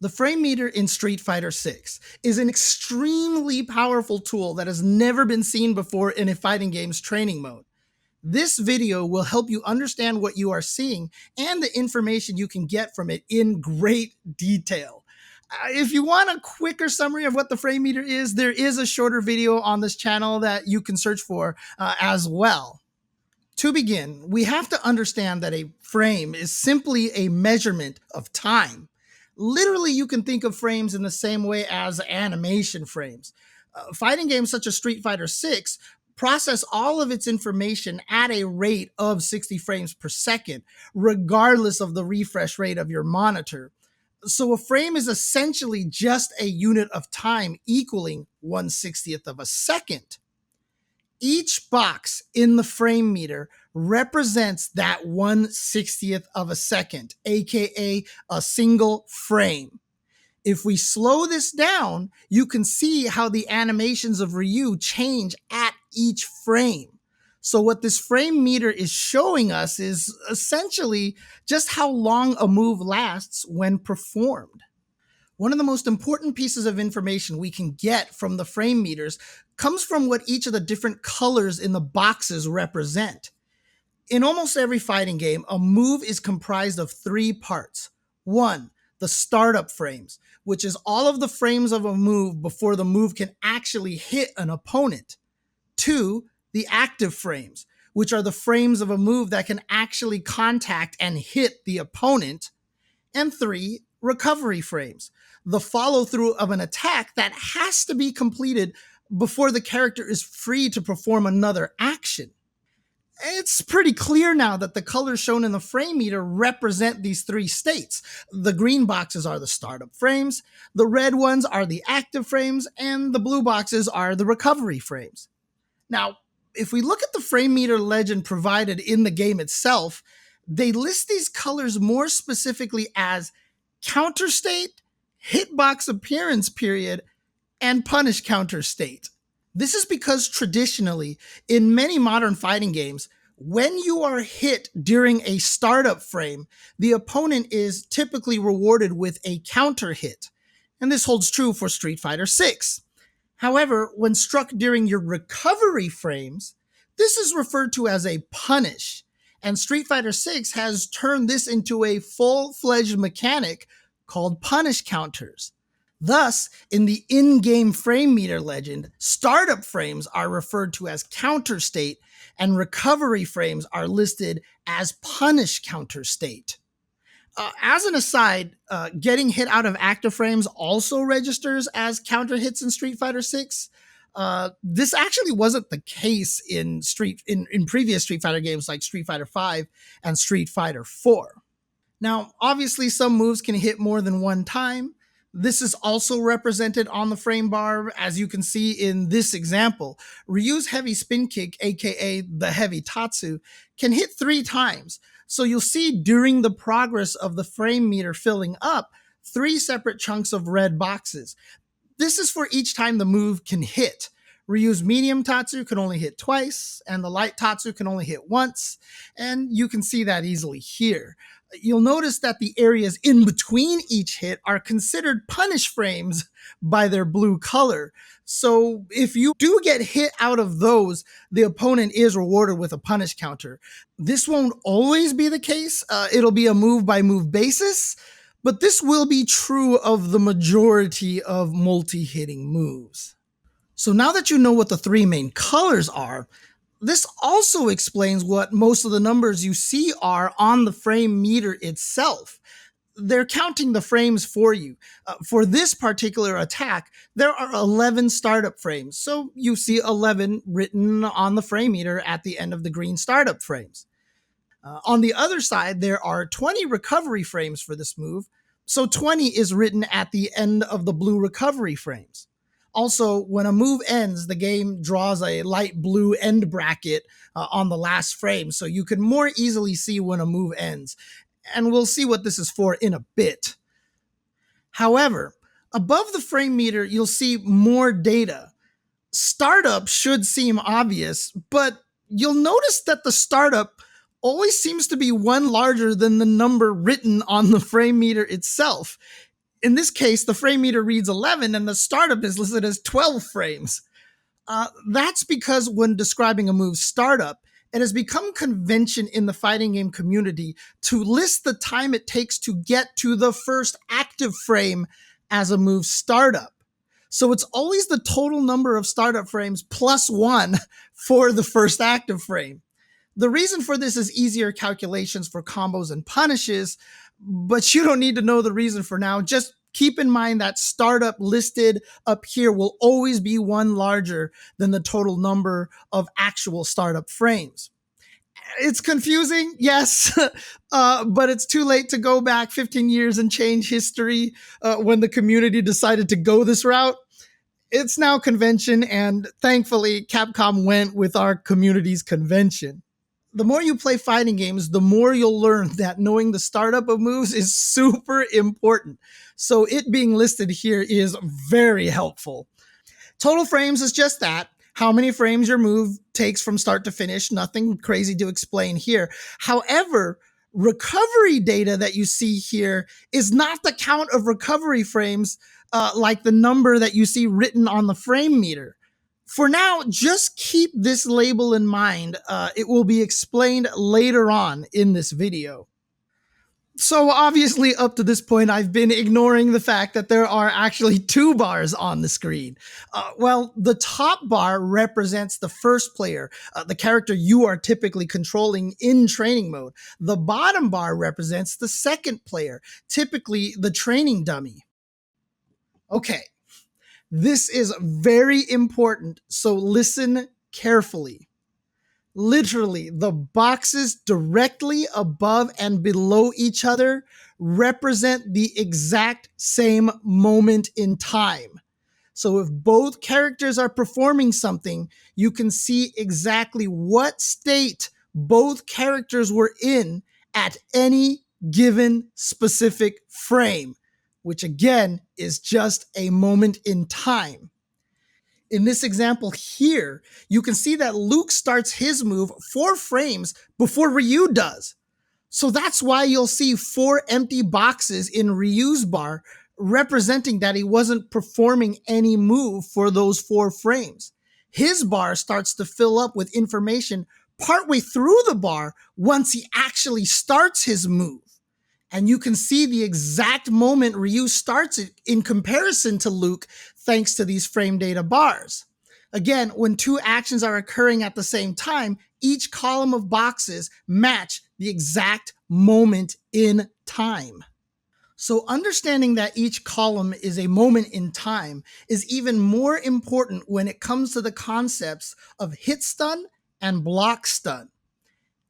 The frame meter in Street Fighter 6 is an extremely powerful tool that has never been seen before in a fighting game's training mode. This video will help you understand what you are seeing and the information you can get from it in great detail. If you want a quicker summary of what the frame meter is, there is a shorter video on this channel that you can search for as well. To begin, we have to understand that a frame is simply a measurement of time. Literally, you can think of frames in the same way as animation frames. Fighting games such as Street Fighter 6 process all of its information at a rate of 60 frames per second, regardless of the refresh rate of your monitor. So a frame is essentially just a unit of time equaling 1/60th of a second. Each box in the frame meter represents that 1/60th of a second, aka a single frame. If we slow this down, you can see how the animations of Ryu change at each frame. So what this frame meter is showing us is essentially just how long a move lasts when performed. One of the most important pieces of information we can get from the frame meters comes from what each of the different colors in the boxes represent. In almost every fighting game, a move is comprised of three parts. One, the startup frames, which is all of the frames of a move before the move can actually hit an opponent. Two, the active frames, which are the frames of a move that can actually contact and hit the opponent. And three, recovery frames, the follow through of an attack that has to be completed before the character is free to perform another action. It's pretty clear now that the colors shown in the frame meter represent these three states. The green boxes are the startup frames, the red ones are the active frames, and the blue boxes are the recovery frames. Now, if we look at the frame meter legend provided in the game itself, they list these colors more specifically as counter state, hitbox appearance period, and punish counter state. This is because traditionally, in many modern fighting games, when you are hit during a startup frame, the opponent is typically rewarded with a counter hit. And this holds true for Street Fighter 6. However, when struck during your recovery frames, this is referred to as a punish. And Street Fighter 6 has turned this into a full-fledged mechanic called punish counters. Thus, in the in-game frame meter legend, startup frames are referred to as counter state, and recovery frames are listed as punish counter state. As an aside, getting hit out of active frames also registers as counter hits in Street Fighter 6. This actually wasn't the case in previous Street Fighter games like Street Fighter 5 and Street Fighter 4. Now, obviously, some moves can hit more than one time. This is also represented on the frame bar, as you can see in this example. Ryu's heavy spin kick, aka the heavy Tatsu, can hit 3 times. So you'll see during the progress of the frame meter filling up, 3 separate chunks of red boxes. This is for each time the move can hit. Ryu's medium Tatsu can only hit twice, and the light Tatsu can only hit once, and you can see that easily here. You'll notice that the areas in between each hit are considered punish frames by their blue color. So if you do get hit out of those, the opponent is rewarded with a punish counter. This won't always be the case. It'll be a move-by-move basis, but this will be true of the majority of multi-hitting moves. So now that you know what the 3 main colors are, this also explains what most of the numbers you see are on the frame meter itself. They're counting the frames for you. For this particular attack, there are 11 startup frames. So you see 11 written on the frame meter at the end of the green startup frames. On the other side, there are 20 recovery frames for this move. So 20 is written at the end of the blue recovery frames. Also, when a move ends, the game draws a light blue end bracket on the last frame, so you can more easily see when a move ends. And we'll see what this is for in a bit. However, above the frame meter, you'll see more data. Startup should seem obvious, but you'll notice that the startup always seems to be one larger than the number written on the frame meter itself. In this case, the frame meter reads 11 and the startup is listed as 12 frames. That's because when describing a move's startup, it has become convention in the fighting game community to list the time it takes to get to the first active frame as a move's startup. So it's always the total number of startup frames plus 1 for the first active frame. The reason for this is easier calculations for combos and punishes, but you don't need to know the reason for now. Just keep in mind that startup listed up here will always be 1 larger than the total number of actual startup frames. It's confusing, yes, but it's too late to go back 15 years and change history when the community decided to go this route. It's now convention, and thankfully, Capcom went with our community's convention. The more you play fighting games, the more you'll learn that knowing the startup of moves is super important. So it being listed here is very helpful. Total frames is just that. How many frames your move takes from start to finish. Nothing crazy to explain here. However, recovery data that you see here is not the count of recovery frames like the number that you see written on the frame meter. For now, just keep this label in mind. It will be explained later on in this video. So obviously up to this point, I've been ignoring the fact that there are actually 2 bars on the screen. Well, the top bar represents the first player, the character you are typically controlling in training mode. The bottom bar represents the second player, typically the training dummy. Okay, this is very important, so listen carefully. Literally, the boxes directly above and below each other represent the exact same moment in time. So if both characters are performing something, you can see exactly what state both characters were in at any given specific frame, which again is just a moment in time. In this example here, you can see that Luke starts his move 4 frames before Ryu does. So that's why you'll see 4 empty boxes in Ryu's bar, representing that he wasn't performing any move for those 4 frames. His bar starts to fill up with information partway through the bar once he actually starts his move. And you can see the exact moment Ryu starts it in comparison to Luke thanks to these frame data bars. Again, when 2 actions are occurring at the same time, each column of boxes match the exact moment in time. So understanding that each column is a moment in time is even more important when it comes to the concepts of hit stun and block stun.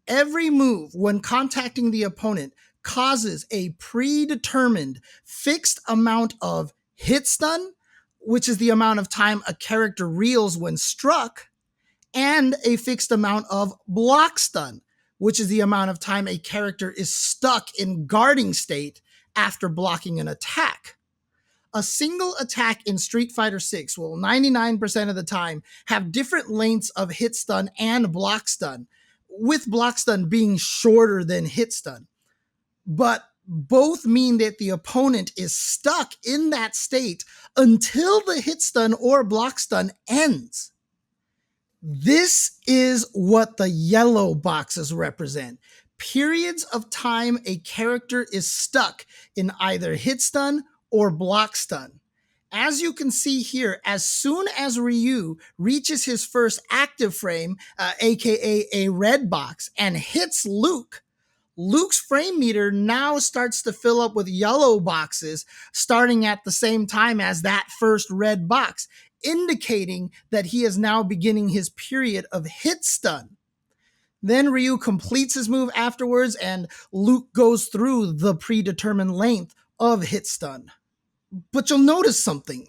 Every move when contacting the opponent causes a predetermined fixed amount of hit stun, which is the amount of time a character reels when struck, and a fixed amount of block stun, which is the amount of time a character is stuck in guarding state after blocking an attack. A single attack in Street Fighter 6 will 99% of the time have different lengths of hit stun and block stun, with block stun being shorter than hit stun. But both mean that the opponent is stuck in that state until the hit stun or block stun ends. This is what the yellow boxes represent. Periods of time a character is stuck in either hit stun or block stun. As you can see here, as soon as Ryu reaches his first active frame, aka a red box, and hits Luke, Luke's frame meter now starts to fill up with yellow boxes starting at the same time as that first red box, indicating that he is now beginning his period of hit stun. Then Ryu completes his move afterwards, and Luke goes through the predetermined length of hit stun. But you'll notice something.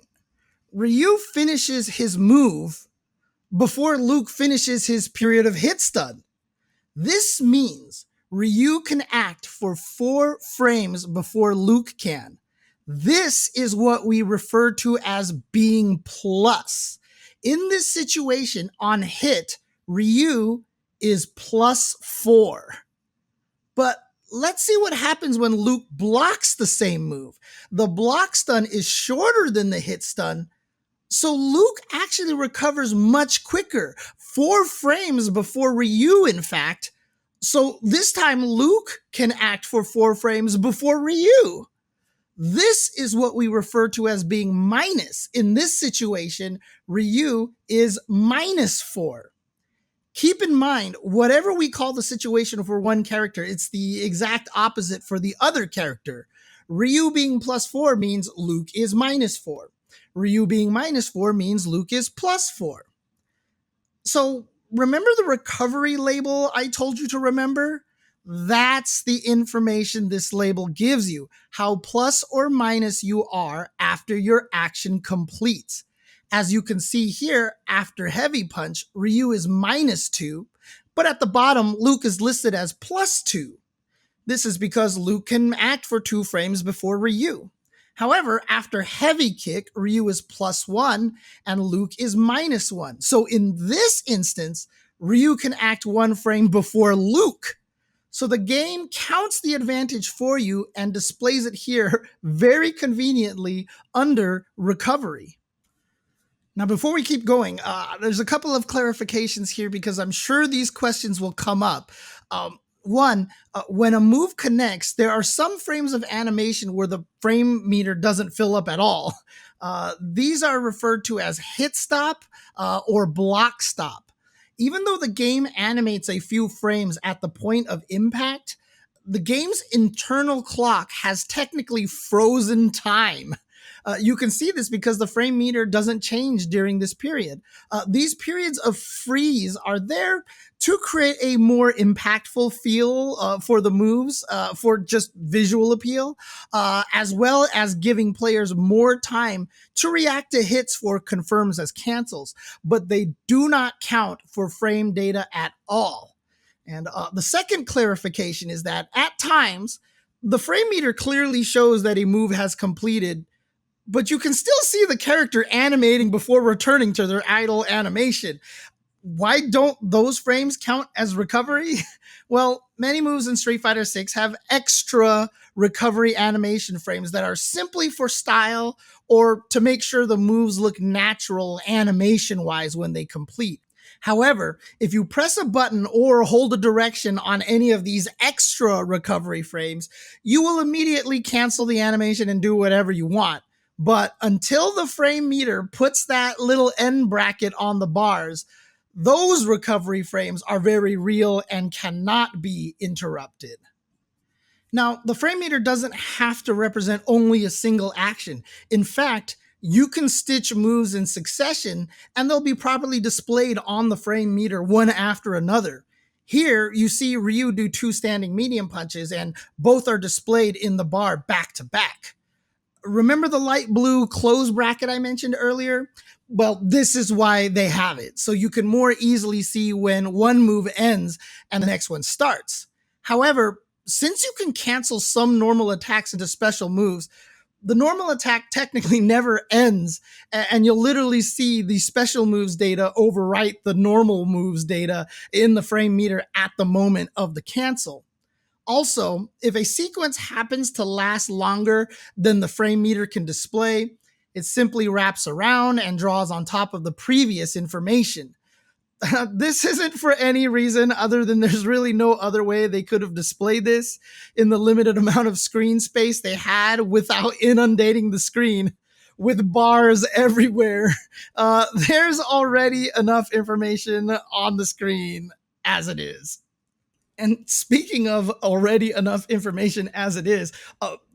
Ryu finishes his move before Luke finishes his period of hit stun. This means Ryu can act for 4 frames before Luke can. This is what we refer to as being plus. In this situation, on hit, Ryu is +4. But let's see what happens when Luke blocks the same move. The block stun is shorter than the hit stun, so Luke actually recovers much quicker, 4 frames before Ryu, in fact. So this time Luke can act for 4 frames before Ryu. This is what we refer to as being minus. In this situation, Ryu is -4. Keep in mind, whatever we call the situation for one character, it's the exact opposite for the other character. Ryu being +4 means Luke is -4. Ryu being -4 means Luke is +4. So remember the recovery label I told you to remember? That's the information this label gives you, how plus or minus you are after your action completes. As you can see here, after Heavy Punch, Ryu is -2, but at the bottom, Luke is listed as +2. This is because Luke can act for 2 frames before Ryu. However, after Heavy Kick, Ryu is +1 and Luke is -1. So in this instance, Ryu can act 1 frame before Luke. So the game counts the advantage for you and displays it here very conveniently under recovery. Now, before we keep going, there's a couple of clarifications here because I'm sure these questions will come up. One, when a move connects, there are some frames of animation where the frame meter doesn't fill up at all. These are referred to as hit stop or block stop. Even though the game animates a few frames at the point of impact, the game's internal clock has technically frozen time. You can see this because the frame meter doesn't change during this period. These periods of freeze are there to create a more impactful feel for the moves, for just visual appeal, as well as giving players more time to react to hits for confirms as cancels, but they do not count for frame data at all. And the second clarification is that at times, the frame meter clearly shows that a move has completed, but you can still see the character animating before returning to their idle animation. Why don't those frames count as recovery? Well, many moves in Street Fighter 6 have extra recovery animation frames that are simply for style or to make sure the moves look natural animation-wise when they complete. However, if you press a button or hold a direction on any of these extra recovery frames, you will immediately cancel the animation and do whatever you want. But until the frame meter puts that little end bracket on the bars, those recovery frames are very real and cannot be interrupted. Now, the frame meter doesn't have to represent only a single action. In fact, you can stitch moves in succession and they'll be properly displayed on the frame meter one after another. Here, you see Ryu do 2 standing medium punches and both are displayed in the bar back to back. Remember the light blue close bracket I mentioned earlier? Well, this is why they have it, so you can more easily see when one move ends and the next one starts. However, since you can cancel some normal attacks into special moves, the normal attack technically never ends, and you'll literally see the special moves data overwrite the normal moves data in the frame meter at the moment of the cancel. Also, if a sequence happens to last longer than the frame meter can display, it simply wraps around and draws on top of the previous information. This isn't for any reason other than there's really no other way they could have displayed this in the limited amount of screen space they had without inundating the screen with bars everywhere. There's already enough information on the screen as it is. And speaking of already enough information as it is,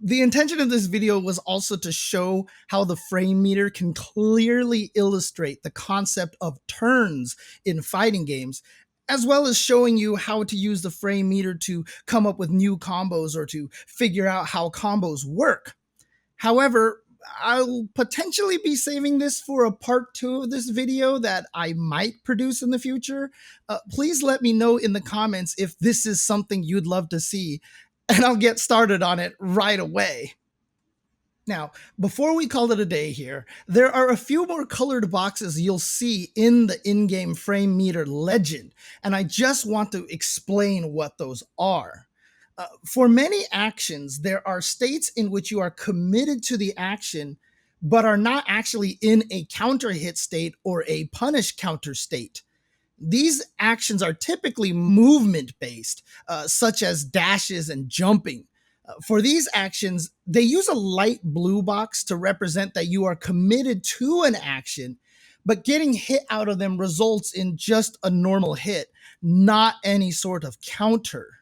the intention of this video was also to show how the frame meter can clearly illustrate the concept of turns in fighting games, as well as showing you how to use the frame meter to come up with new combos or to figure out how combos work. However, I'll potentially be saving this for a part 2 of this video that I might produce in the future. Please let me know in the comments if this is something you'd love to see, and I'll get started on it right away. Now, before we call it a day here, there are a few more colored boxes you'll see in the in-game frame meter legend, and I just want to explain what those are. For many actions, there are states in which you are committed to the action, but are not actually in a counter hit state or a punish counter state. These actions are typically movement based, such as dashes and jumping. For these actions, they use a light blue box to represent that you are committed to an action, but getting hit out of them results in just a normal hit, not any sort of counter.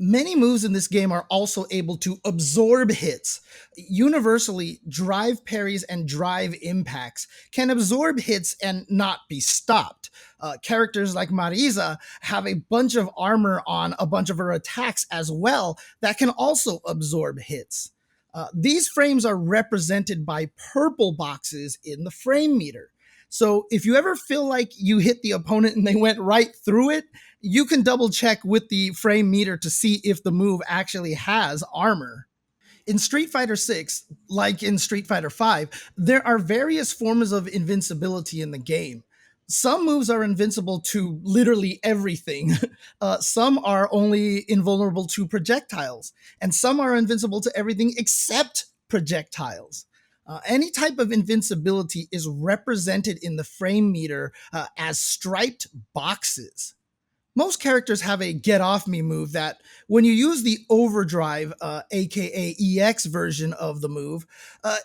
Many moves in this game are also able to absorb hits. Universally, drive parries and drive impacts can absorb hits and not be stopped. Characters like Marisa have a bunch of armor on a bunch of her attacks as well that can also absorb hits. These frames are represented by purple boxes in the frame meter. So if you ever feel like you hit the opponent and they went right through it, you can double check with the frame meter to see if the move actually has armor. In Street Fighter 6, like in Street Fighter 5, there are various forms of invincibility in the game. Some moves are invincible to literally everything. Some are only invulnerable to projectiles, and some are invincible to everything except projectiles. Any type of invincibility is represented in the frame meter as striped boxes. Most characters have a get off me move that when you use the overdrive, aka EX version of the move,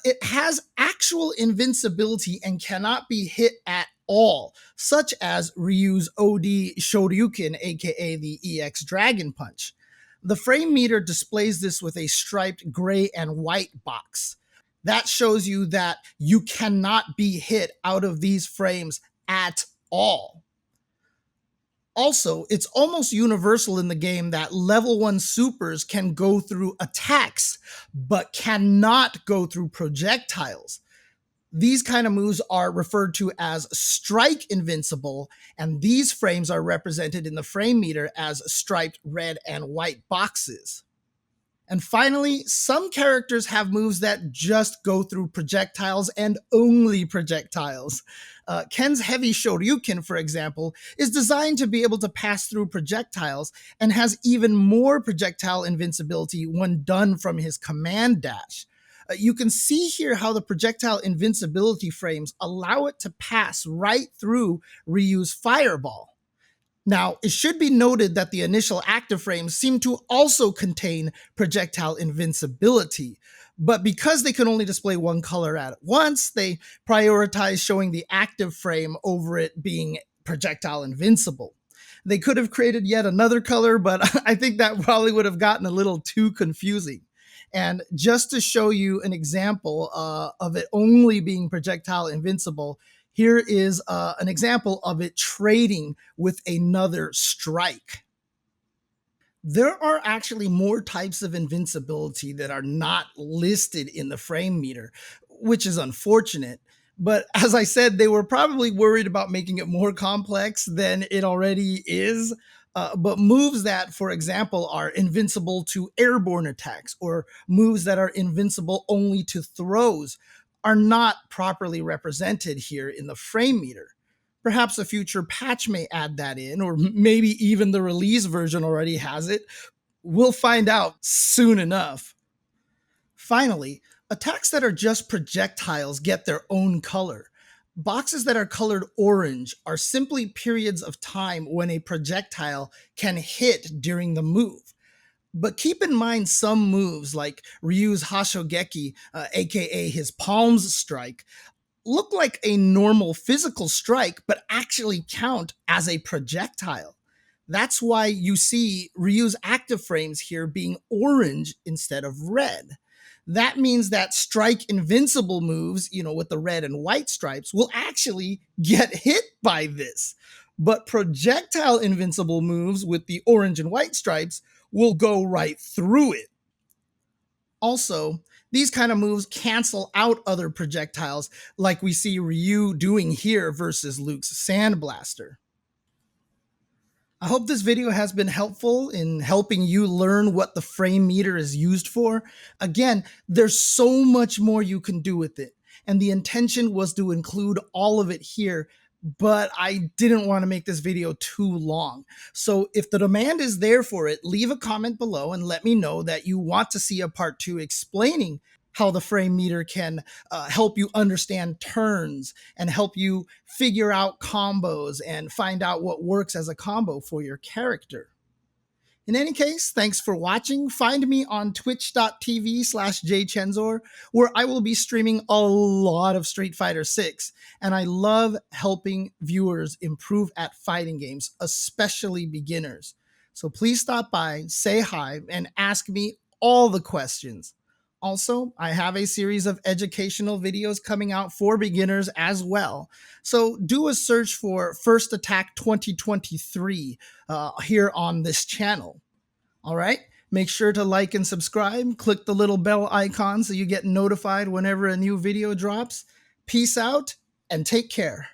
it has actual invincibility and cannot be hit at all, such as Ryu's OD Shoryuken, aka the EX Dragon Punch. The frame meter displays this with a striped gray and white box. That shows you that you cannot be hit out of these frames at all. Also, it's almost universal in the game that level 1 supers can go through attacks, but cannot go through projectiles. These kind of moves are referred to as strike invincible, and these frames are represented in the frame meter as striped red and white boxes. And finally, some characters have moves that just go through projectiles and only projectiles. Ken's heavy Shoryuken, for example, is designed to be able to pass through projectiles and has even more projectile invincibility when done from his command dash. You can see here how the projectile invincibility frames allow it to pass right through Ryu's fireball. Now, it should be noted that the initial active frames seem to also contain projectile invincibility, but because they can only display one color at once, they prioritize showing the active frame over it being projectile invincible. They could have created yet another color, but I think that probably would have gotten a little too confusing. And just to show you an example of it only being projectile invincible, here is an example of it trading with another strike. There are actually more types of invincibility that are not listed in the frame meter, which is unfortunate. But as I said, they were probably worried about making it more complex than it already is. But moves that, for example, are invincible to airborne attacks or moves that are invincible only to throws are not properly represented here in the frame meter. Perhaps a future patch may add that in, or maybe even the release version already has it. We'll find out soon enough. Finally, attacks that are just projectiles get their own color. Boxes that are colored orange are simply periods of time when a projectile can hit during the move. But keep in mind some moves like Ryu's Hashogeki, aka his palms strike, look like a normal physical strike, but actually count as a projectile. That's why you see Ryu's active frames here being orange instead of red. That means that strike invincible moves, with the red and white stripes, will actually get hit by this. But projectile invincible moves with the orange and white stripes will go right through it. Also, these kind of moves cancel out other projectiles like we see Ryu doing here versus Luke's Sandblaster. I hope this video has been helpful in helping you learn what the frame meter is used for. Again, there's so much more you can do with it, and the intention was to include all of it here but I didn't want to make this video too long. So if the demand is there for it, leave a comment below and let me know that you want to see a part 2 explaining how the frame meter can help you understand turns and help you figure out combos and find out what works as a combo for your character. In any case, thanks for watching. Find me on twitch.tv/jchenzor, where I will be streaming a lot of Street Fighter 6, and I love helping viewers improve at fighting games, especially beginners. So please stop by, say hi, and ask me all the questions. Also, I have a series of educational videos coming out for beginners as well. So do a search for First Attack 2023 here on this channel. All right, make sure to like and subscribe. Click the little bell icon so you get notified whenever a new video drops. Peace out and take care.